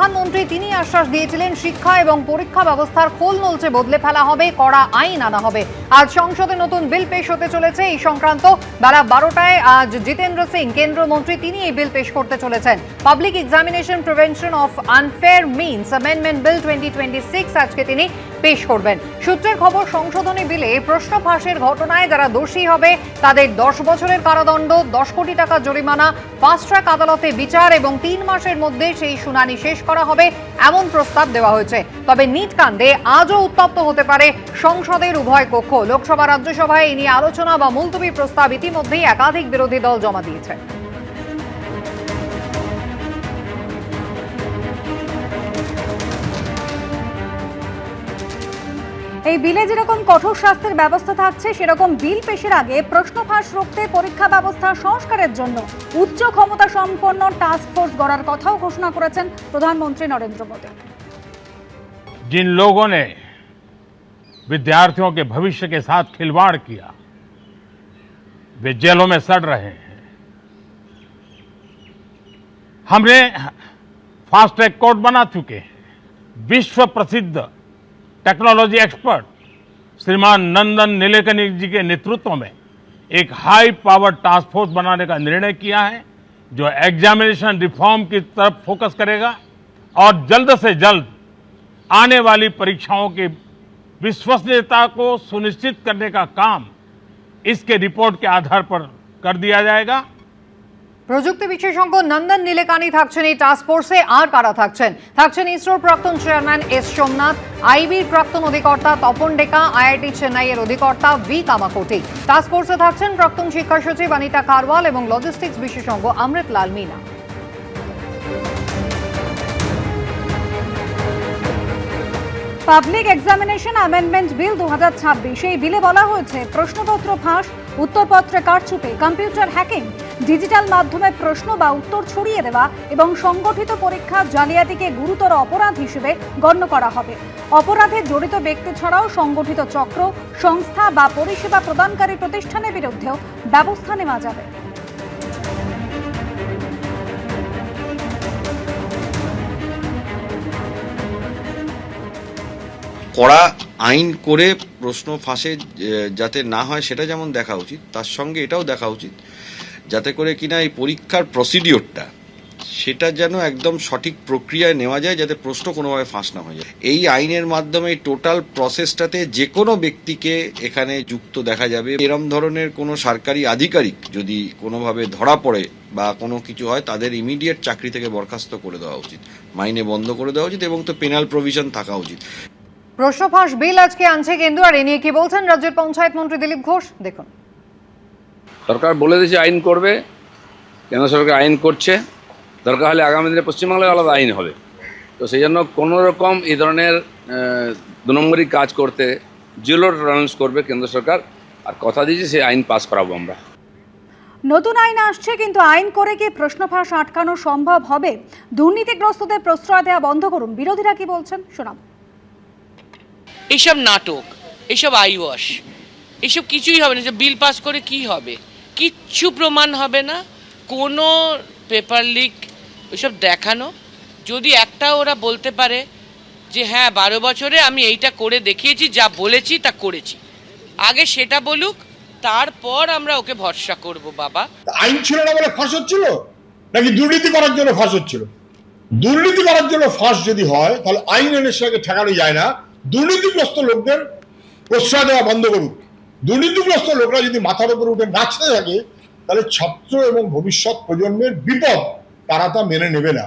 প্রধানমন্ত্রী তিনি আশ্বাস দিয়েছিলেন শিক্ষা এবং পরীক্ষা ব্যবস্থার খোল নলচে বদলে ফেলা হবে, কড়া আইন আনা হবে। আজ সংসদে নতুন বিল পেশ হতে চলেছে। এই সংক্রান্ত বেলা 12টায় আজ জিতেন্দ্র সিং কেন্দ্রমন্ত্রী তিনি এই বিল পেশ করতে চলেছেন। Public examination prevention of unfair means amendment bill 2026 আজকে তিনি পেশ করবেন। সূত্রের খবর, সংশোধনী বিলে প্রশ্ন ফাঁসের ঘটনায় যারা দোষী হবে তাদের 10 বছরের কারাদণ্ড, 10 কোটি টাকা জরিমানা, ফাস্ট ট্র্যাক আদালতে বিচার এবং 3 মাসের মধ্যে সেই শুনানি শেষ করা হবে এমন প্রস্তাব দেওয়া হয়েছে। তবে নিট কাণ্ডে আজও উত্তপ্ত হতে পারে সংসদের উভয় কক্ষ। লোকসভা রাজ্যসভায় এই নিয়ে আলোচনা বা মুলতবি প্রস্তাব ইতিমধ্যেই একাধিক বিরোধী দল জমা দিয়েছে। এই বিলে যেরকম কঠোর শাস্তির ব্যবস্থা থাকছে, সেরকম বিল পেশের আগে প্রশ্ন ফাঁস রুখতে পরীক্ষা ব্যবস্থা সংস্কারের জন্য উচ্চ ক্ষমতা সম্পন্ন টাস্ক ফোর্স গড়ার কথাও ঘোষণা করেছেন প্রধানমন্ত্রী নরেন্দ্র মোদী। जिन लोगों ने विद्यार्थियों के भविष्य के साथ खिलवाड़ किया वे जेलों में सड़ रहे हैं। हमने फास्ट ट्रैक कोर्ट बना चुके हैं। विश्व प्रसिद्ध टेक्नोलॉजी एक्सपर्ट श्रीमान नंदन नीलेकनी जी के नेतृत्व में एक हाई पावर टास्क फोर्स बनाने का निर्णय किया है जो एग्जामिनेशन रिफॉर्म की तरफ फोकस करेगा और जल्द से जल्द आने वाली परीक्षाओं की विश्वसनीयता को सुनिश्चित करने का काम इसके रिपोर्ट के आधार पर कर दिया जाएगा। প্রযুক্তি বিশেষজ্ঞ নন্দন নীলেকানি থাকছেন এই টাস্ক ফোর্সে। আর কারা থাকছেন ইসরোর প্রাক্তন চেয়ারম্যান এস সোমনাথ, আইবির প্রাক্তন অধিকর্তা তপন ডেকা, আইআইটি চেন্নাইয়ের অধিকর্তা ভি কামাকোটি। টাস্ক ফোর্সে থাকছেন প্রাক্তন শিক্ষা সচিব অনিতা কারওয়াল এবং লজিস্টিক্স বিশেষজ্ঞ Amrit Lal Meena. Public examination amendment bill 2026, এই বিলে বলা হয়েছে প্রশ্নপত্র ফাঁস, উত্তরপত্রে কারচুপি, কম্পিউটার হ্যাকিং, ডিজিটাল মাধ্যমে প্রশ্ন বা উত্তর ছড়িয়ে দেওয়া এবং সংগঠিত পরীক্ষা জালিয়াতিকে গুরুতর অপরাধ হিসেবে গণ্য করা হবে। অপরাধে জড়িত ব্যক্তি ছাড়াও সংগঠিত চক্র, সংস্থা বা পরিষেবা প্রদানকারী প্রতিষ্ঠানের বিরুদ্ধেও ব্যবস্থা নেওয়া যাবে। কড়া আইন করে প্রশ্ন ফাঁসে যাতে না হয় সেটা যেমন দেখা উচিত, তার সঙ্গে এটাও দেখা উচিত যাতে করে কিনা এই পরীক্ষার প্রসিডিওরটা সেটা যেন একদম সঠিক প্রক্রিয়ায় নেওয়া যায়, যাতে প্রশ্ন কোনোভাবে ফাঁস না হয়ে যায়। এই আইনের মাধ্যমে টোটাল প্রসেসটাতে যে কোনো ব্যক্তিকে এখানে যুক্ত দেখা যাবে। এরম ধরনের কোনো সরকারি আধিকারিক যদি কোনোভাবে ধরা পড়ে বা কোনো কিছু হয় তাদের ইমিডিয়েট চাকরি থেকে বরখাস্ত করে দেওয়া উচিত, মাইনে বন্ধ করে দেওয়া উচিত এবং তো পেনাল প্রভিশন থাকা উচিত। প্রশ্ন ফাঁস বিল আজকে আনছে কেন্দ্র, আর এ নিয়ে কি বলছেন রাজ্যের পঞ্চায়েত মন্ত্রী দিলীপ ঘোষ, দেখুন। সরকার বলে দিয়েছে আইন করবে, কেন্দ্র সরকার আইন করছে, দরকার হলে আগামী দিনে পশ্চিমবাংলায় আলাদা আইন হবে। তো সেই জন্য কোনো রকম এই ধরনের 2 নম্বরই কাজ করতে জিরো টলারেন্স করবে কেন্দ্র সরকার, আর কথা দিয়েছে সেই আইন পাস করাবো আমরা। নতুন আইন আসছে, কিন্তু আইন করে কি প্রশ্ন ফাঁস আটকানো সম্ভব হবে? দুর্নীতিগ্রস্তদের প্রশ্রয় দেওয়া বন্ধ করুন, বিরোধীরা কি বলছেন শোনাব। এইসব নাটক, এইসব আইওয়াশ, এইসব কিছুই হবে না। যে বিল পাস করে কি হবে? কিচ্ছু প্রমাণ হবে না, কোনো পেপার লিক ওইসব দেখানো। যদি একটা ওরা বলতে পারে যে হ্যাঁ 12 বছরে আমি এইটা করে দেখিয়েছি, যা বলেছি তা করেছি, আগে সেটা বলুক, তারপর আমরা ওকে ভরসা করব। বাবা, আইন ছিল না বলে ফাঁস হচ্ছিল নাকি দুর্নীতি করার জন্য ফাঁস হচ্ছিল? দুর্নীতি করার জন্য ফাঁস যদি হয় তাহলে আইন এনে সেটাকে ঠেকানো যায় না। দুর্নীতিগ্রস্ত লোকদের প্রশ্রয় দেওয়া বন্ধ করুক। দুর্নীতিগ্রস্ত লোকরা যদি মাথার উপরে উঠে নাচতে থাকে তাহলে ছাত্র এবং ভবিষ্যৎ প্রজন্মের বিপদ তারা তা মেনে নেবে না।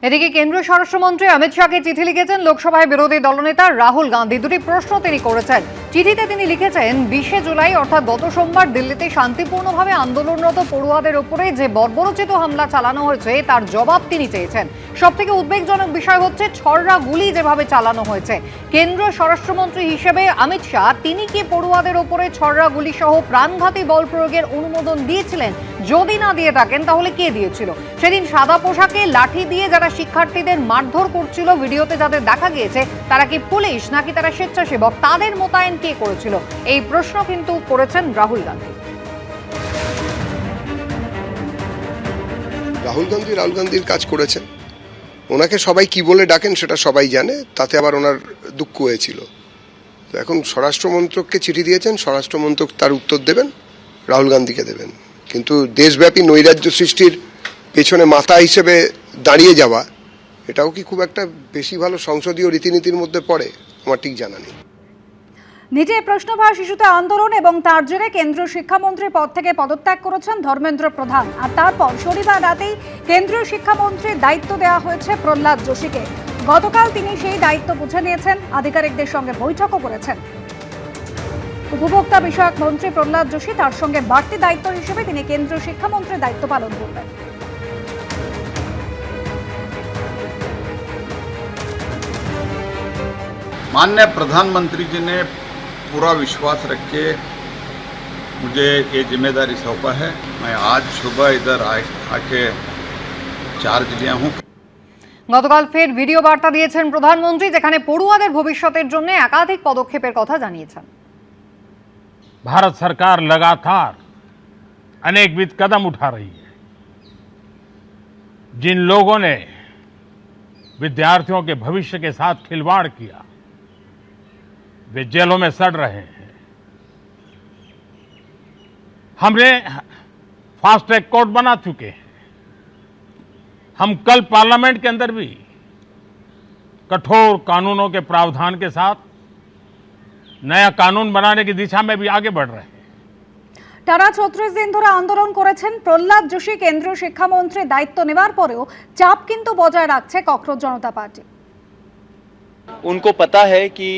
এদিকে কেন্দ্রীয় স্বরাষ্ট্রমন্ত্রী অমিত শাহকে চিঠি লিখেছেন লোকসভায় বিরোধী দলনেতা রাহুল গান্ধী। দুটি প্রশ্ন তিনি করেছেন। চিঠিতে তিনি লিখেছেন, 20শে জুলাই অর্থাৎ গত সোমবার দিল্লিতে শান্তিপূর্ণভাবে আন্দোলনরত পড়ুয়াদের উপরে যে বর্বরোচিত হামলা চালানো হয়েছে তার জবাব তিনি চেয়েছেন। সবথেকে উদ্বেগজনক বিষয় হচ্ছে ছড়রা গুলি যেভাবে চালানো হয়েছে। কেন্দ্রীয় স্বরাষ্ট্রমন্ত্রী হিসেবে অমিত শাহ তিনি কি পড়ুয়াদের উপরে ছড়রা গুলি সহ প্রাণঘাতী বল প্রয়োগের অনুমোদন দিয়েছিলেন? যদি না দিয়ে থাকেন তাহলে কে দিয়েছিল? সেদিন সাদা পোশাকে লাঠি দিয়ে যারা শিক্ষার্থীদের মারধর করছিল, ভিডিওতে যাদের দেখা গিয়েছে, তারা কি পুলিশ নাকি তারা স্বেচ্ছাসেবক? তাদের মোতায়েন কে করেছিল? এই প্রশ্ন কিন্তু করেছেন রাহুল গান্ধী। রাহুল গান্ধীর কাজ করেছেন, ওনাকে সবাই কি বলে ডাকেন সেটা সবাই জানে, তাতে আবার ওনার দুঃখ হয়েছিল। তো এখন স্বরাষ্ট্রমন্ত্রককে চিঠি দিয়েছেন, স্বরাষ্ট্রমন্ত্রক তার উত্তর দেবেন, রাহুল গান্ধীকে দেবেন। কিন্তু দেশব্যাপী নৈরাজ্য সৃষ্টির পেছনে মাথা হিসেবে দাঁড়িয়ে যাওয়া, এটাও কি খুব একটা বেশি ভালো সংসদীয় রীতিনীতির মধ্যে পড়ে আমার ঠিক জানা নেই। নিজে প্রশ্নভাস ইস্যুতে আন্দোলন এবং তার জেরে কেন্দ্রীয় শিক্ষামন্ত্রীর পদ থেকে পদত্যাগ করেছেন ধর্মেন্দ্র প্রধান। আর তারপর শনিবার রাতেই কেন্দ্রীয় শিক্ষামন্ত্রীর দায়িত্ব দেওয়া হয়েছে প্রহ্লাদ যোশীকে। গতকাল তিনি সেই দায়িত্ব বুঝে নিয়েছেন, আধিকারিকদের সঙ্গে বৈঠকও করেছেন। উপভোক্তা বিষয়ক মন্ত্রী প্রহ্লাদ যোশী, তার সঙ্গে বাড়তি দায়িত্ব হিসেবে তিনি কেন্দ্রীয় শিক্ষামন্ত্রীর দায়িত্ব পালন করবেন। माननीय प्रधानमंत्री जी ने पूरा विश्वास रख के मुझे ये जिम्मेदारी सौंपा है। मैं आज सुबह इधर आके चार्ज लिया हूँ। গতকাল ফের ভিডিও বার্তা দিয়েছেন প্রধানমন্ত্রী, যেখানে পড়ুয়াদের ভবিষ্যতের জন্য একাধিক পদক্ষেপের কথা জানিয়েছেন। भारत सरकार लगातार अनेकविध कदम उठा रही है। जिन लोगों ने विद्यार्थियों के भविष्य के साथ खिलवाड़ किया, वे जेलों में सड़ रहे हैं। हमने फास्ट ट्रैक कोर्ट बना चुके हैं। हम कल पार्लियामेंट के अंदर भी कठोर कानूनों के प्रावधान के साथ नया कानून बनाने की दिशा में भी आगे बढ़ रहे हैं। টানা ৩৬ দিন ধরে আন্দোলন করেছেন প্রহ্লাদ যোশী। কেন্দ্রীয় শিক্ষামন্ত্রীর দায়িত্ব নেওয়ার পরেও চাপ কিন্তু বজায় রাখছে ককরোচ জনতা পার্টি। उनको पता है कि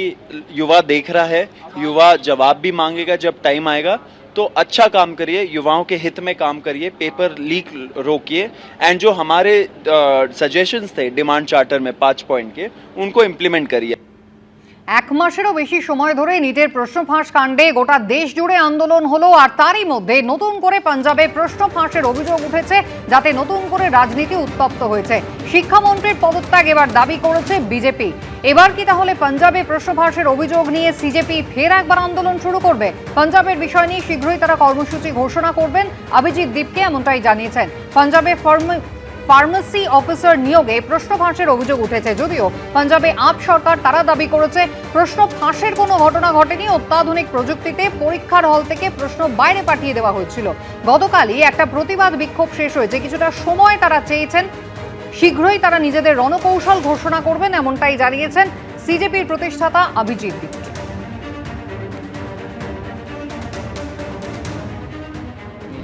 युवा देख रहा है, युवा जवाब भी मांगेगा जब टाइम आएगा। तो अच्छा काम करिए, युवाओं के हित में काम करिए, पेपर लीक रोकिए एंड जो हमारे सजेशंस थे डिमांड चार्टर में 5 पॉइंट के, उनको इम्प्लीमेंट करिए। এক মাসেরও বেশি সময় ধরে নিটের প্রশ্ন ফাঁস কাণ্ডে গোটা দেশ জুড়ে আন্দোলন হলো, আর তারই মধ্যে নতুন করে পাঞ্জাবে প্রশ্ন ফাঁসের অভিযোগ উঠেছে, যাতে নতুন করে রাজনীতি উত্তপ্ত হয়েছে। শিক্ষামন্ত্রীর পদত্যাগ এবার দাবি করেছে বিজেপি। এবার কি তাহলে পাঞ্জাবে প্রশ্ন ফাঁসের অভিযোগ নিয়ে সিজেপি ফের একবার আন্দোলন শুরু করবে? পাঞ্জাবের বিষয় নিয়ে শীঘ্রই তারা কর্মসূচি ঘোষণা করবেন, অভিজিৎ দীপকে এমনটাই জানিয়েছেন। পাঞ্জাবে ফার্মেসি অফিসার নিয়োগে প্রশ্ন ফাঁসের অভিযোগ উঠেছে। যদিও পাঞ্জাবে আপ সরকার তারা দাবি করেছে প্রশ্ন ফাঁসের কোনো ঘটনা ঘটেনি, অত্যাধুনিক প্রযুক্তিতে পরীক্ষার হল থেকে প্রশ্ন বাইরে পাঠিয়ে দেওয়া হয়েছিল। গতকালই একটা প্রতিবাদ বিক্ষোভ শেষ হয়েছে, কিছুটা সময় তারা চেয়েছেন, শীঘ্রই তারা নিজেদের রণকৌশল ঘোষণা করবেন, এমনটাই জানিয়েছেন সিজেপির প্রতিষ্ঠাতা অভিজিৎ দীপ।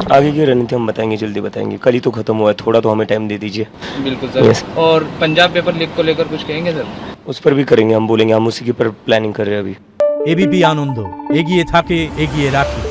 आगे की रणनीति हम बताएंगे, जल्दी बताएंगे। कल ही तो खत्म हुआ है, थोड़ा तो हमें टाइम दे दीजिए। बिल्कुल सर। yes. और पंजाब पेपर लीक को लेकर कुछ कहेंगे सर? उस पर भी करेंगे, हम बोलेंगे, हम उसी की पर प्लानिंग कर रहे हैं अभी। एबीपी आनंद एगिए थाके एगिए राखी।